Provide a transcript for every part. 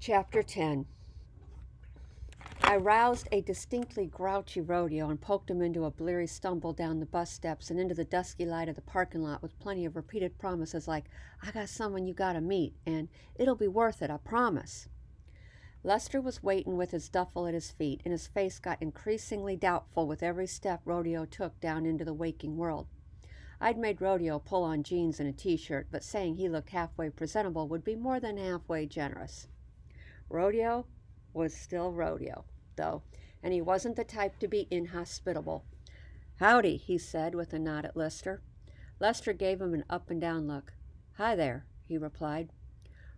Chapter 10. I roused a distinctly grouchy Rodeo and poked him into a bleary stumble down the bus steps and into the dusky light of the parking lot with plenty of repeated promises like, "I got someone you gotta meet," and "It'll be worth it, I promise." Lester was waiting with his duffel at his feet, and his face got increasingly doubtful with every step Rodeo took down into the waking world. I'd made Rodeo pull on jeans and a t-shirt, but saying he looked halfway presentable would be more than halfway generous. Rodeo was still Rodeo, though, and he wasn't the type to be inhospitable. "Howdy," he said with a nod at Lester. Lester gave him an up-and-down look. "Hi there," he replied.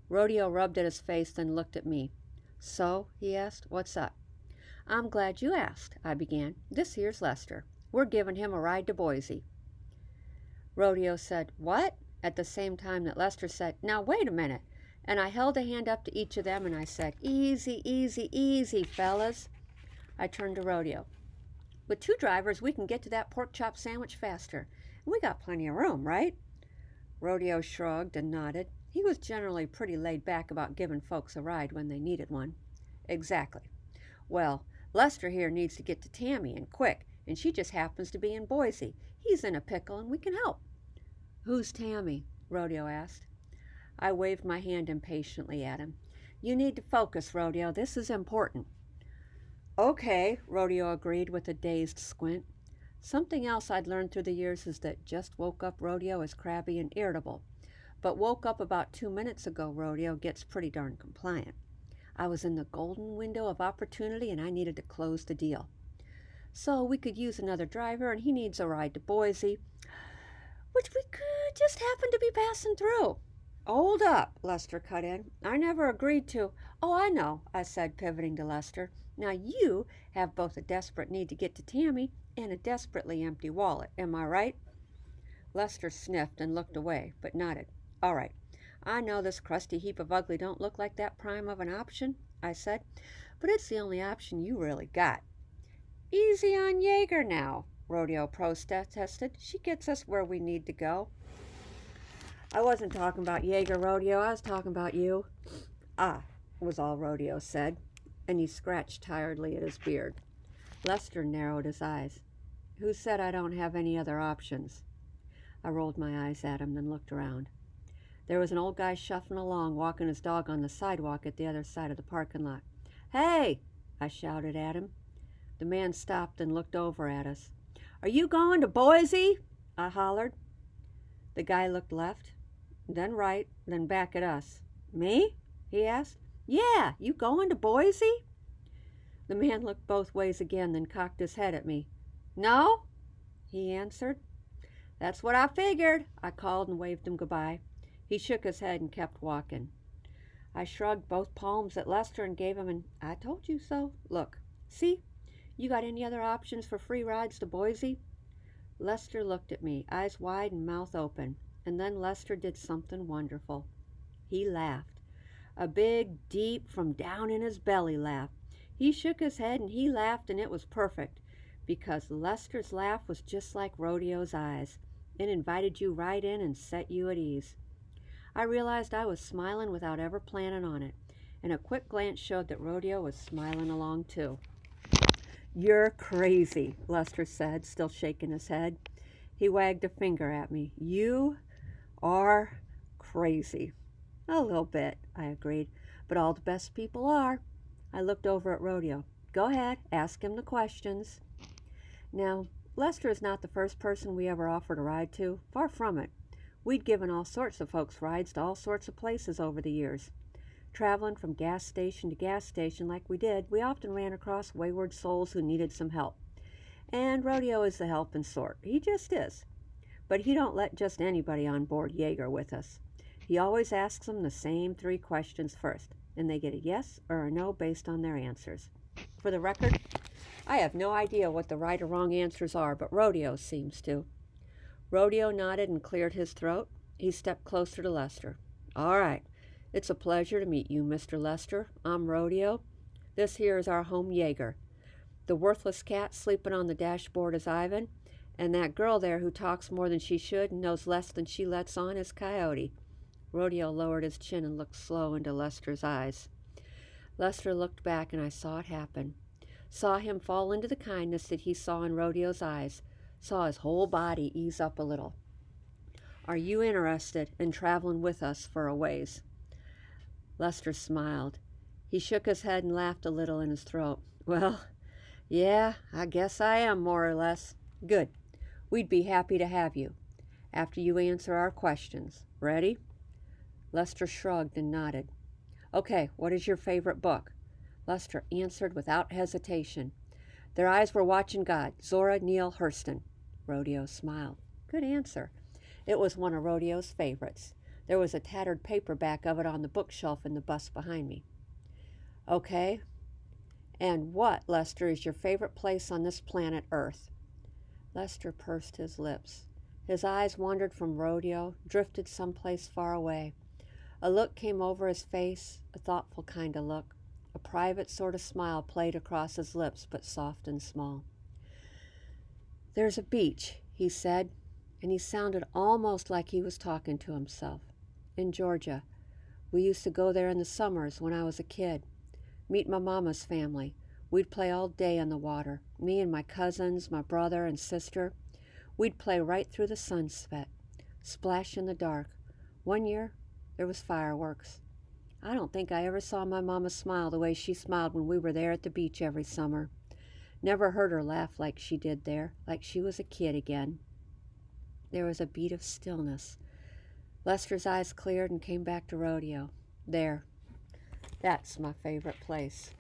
Rodeo rubbed at his face, then looked at me. "So," he asked, "what's up?" "I'm glad you asked," I began. "This here's Lester. We're giving him a ride to Boise." Rodeo said, "What?" at the same time that Lester said, "Now wait a minute." And I held a hand up to each of them and I said, "Easy, easy, easy, fellas." I turned to Rodeo. "With 2 drivers, we can get to that pork chop sandwich faster. And we got plenty of room, right?" Rodeo shrugged and nodded. He was generally pretty laid back about giving folks a ride when they needed one. "Exactly. Well, Lester here needs to get to Tammy, and quick, and she just happens to be in Boise. He's in a pickle and we can help." "Who's Tammy?" Rodeo asked. I waved my hand impatiently at him. "You need to focus, Rodeo. This is important." "Okay," Rodeo agreed with a dazed squint. Something else I'd learned through the years is that just woke up Rodeo is crabby and irritable. But woke up about 2 minutes ago Rodeo gets pretty darn compliant. I was in the golden window of opportunity and I needed to close the deal. "So we could use another driver and he needs a ride to Boise, which we could just happen to be passing through." "Hold up," Lester cut in. "I never agreed to—" "Oh, I know," I said, pivoting to Lester. "Now you have both a desperate need to get to Tammy and a desperately empty wallet. Am I right?" Lester sniffed and looked away, but nodded. "All right. I know this crusty heap of ugly don't look like that prime of an option," I said, "but it's the only option you really got." "Easy on Yeager now," Rodeo protested. "She gets us where we need to go." "I wasn't talking about Yeager, Rodeo. I was talking about you." "Ah," was all Rodeo said, and he scratched tiredly at his beard. Lester narrowed his eyes. "Who said I don't have any other options?" I rolled my eyes at him, then looked around. There was an old guy shuffling along, walking his dog on the sidewalk at the other side of the parking lot. "Hey!" I shouted at him. The man stopped and looked over at us. "Are you going to Boise?" I hollered. The guy looked left, then right, then back at us. "Me?" he asked. "Yeah, you going to Boise?" The man looked both ways again, then cocked his head at me. "No," he answered. "That's what I figured," I called and waved him goodbye. He shook his head and kept walking. I shrugged both palms at Lester and gave him an "I told you so" look. "See? You got any other options for free rides to Boise?" Lester looked at me, eyes wide and mouth open, and then Lester did something wonderful. He laughed. A big, deep, from down in his belly laugh. He shook his head and he laughed, and it was perfect, because Lester's laugh was just like Rodeo's eyes. It invited you right in and set you at ease. I realized I was smiling without ever planning on it, and a quick glance showed that Rodeo was smiling along too. "You're crazy," Lester said, still shaking his head. He wagged a finger at me. "You are crazy." "A little bit," I agreed, "but all the best people are." I looked over at Rodeo. "Go ahead, ask him the questions." Now, Lester is not the first person we ever offered a ride to. Far from it. We'd given all sorts of folks rides to all sorts of places over the years. Traveling from gas station to gas station like we did, we often ran across wayward souls who needed some help. And Rodeo is the helping sort. He just is. But he don't let just anybody on board Yeager with us. He always asks them the same 3 questions first, and they get a yes or a no based on their answers. For the record, I have no idea what the right or wrong answers are, but Rodeo seems to. Rodeo nodded and cleared his throat. He stepped closer to Lester. "All right. It's a pleasure to meet you, Mr. Lester. I'm Rodeo. This here is our home Yeager. The worthless cat sleeping on the dashboard is Ivan, and that girl there who talks more than she should and knows less than she lets on is Coyote." Rodeo lowered his chin and looked slow into Lester's eyes. Lester looked back, and I saw it happen. Saw him fall into the kindness that he saw in Rodeo's eyes. Saw his whole body ease up a little. "Are you interested in traveling with us for a ways?" Lester smiled. He shook his head and laughed a little in his throat. "Well, yeah, I guess I am, more or less." "Good. We'd be happy to have you. After you answer our questions. Ready?" Lester shrugged and nodded. "Okay, what is your favorite book?" Lester answered without hesitation. Their eyes were watching God. "Zora Neale Hurston." Rodeo smiled. Good answer. It was one of Rodeo's favorites. There was a tattered paperback of it on the bookshelf in the bus behind me. "Okay. And what, Lester, is your favorite place on this planet Earth?" Lester pursed his lips. His eyes wandered from Rodeo, drifted someplace far away. A look came over his face, a thoughtful kind of look. A private sort of smile played across his lips, but soft and small. "There's a beach," he said, and he sounded almost like he was talking to himself. "In Georgia. We used to go there in the summers when I was a kid. Meet my mama's family. We'd play all day on the water. Me and my cousins, my brother and sister. We'd play right through the sunset. Splash in the dark. One year, there was fireworks. I don't think I ever saw my mama smile the way she smiled when we were there at the beach every summer. Never heard her laugh like she did there, like she was a kid again." There was a beat of stillness. Lester's eyes cleared and came back to Rodeo. "There. That's my favorite place."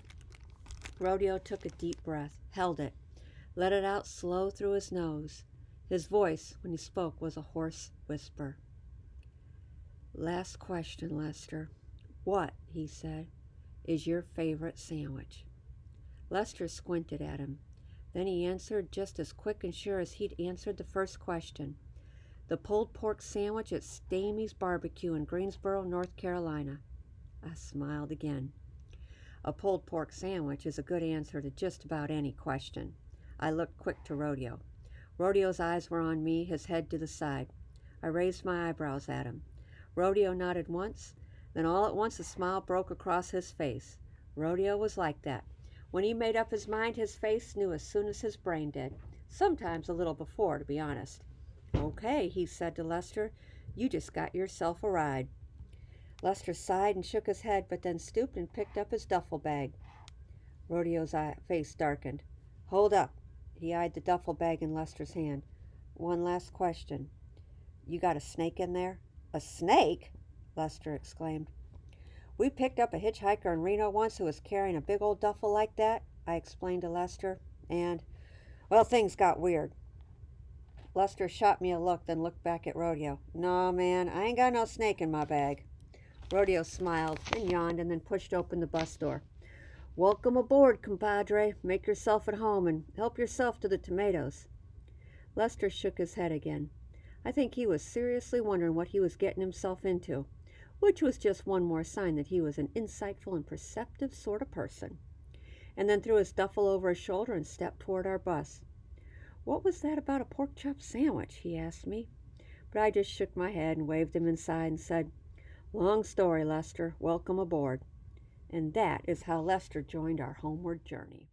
Rodeo took a deep breath, held it, let it out slow through his nose. His voice, when he spoke, was a hoarse whisper. "Last question, Lester. What," he said, "is your favorite sandwich?" Lester squinted at him. Then he answered just as quick and sure as he'd answered the first question. "The pulled pork sandwich at Stamey's Barbecue in Greensboro, North Carolina." I smiled again. A pulled pork sandwich is a good answer to just about any question. I looked quick to Rodeo. Rodeo's eyes were on me, his head to the side. I raised my eyebrows at him. Rodeo nodded once, then all at once a smile broke across his face. Rodeo was like that. When he made up his mind, his face knew as soon as his brain did. Sometimes a little before, to be honest. "Okay," he said to Lester, "you just got yourself a ride." Lester sighed and shook his head, but then stooped and picked up his duffel bag. Rodeo's face darkened. "Hold up." He eyed the duffel bag in Lester's hand. "One last question. You got a snake in there?" "A snake?" Lester exclaimed. "We picked up a hitchhiker in Reno once who was carrying a big old duffel like that," I explained to Lester, "and, well, things got weird." Lester shot me a look, then looked back at Rodeo. "No, man, I ain't got no snake in my bag." Rodeo smiled and yawned and then pushed open the bus door. "Welcome aboard, compadre. Make yourself at home and help yourself to the tomatoes." Lester shook his head again. I think he was seriously wondering what he was getting himself into, which was just one more sign that he was an insightful and perceptive sort of person. And then threw his duffel over his shoulder and stepped toward our bus. "What was that about a pork chop sandwich?" he asked me. But I just shook my head and waved him inside and said, "Long story, Lester. Welcome aboard." And that is how Lester joined our homeward journey.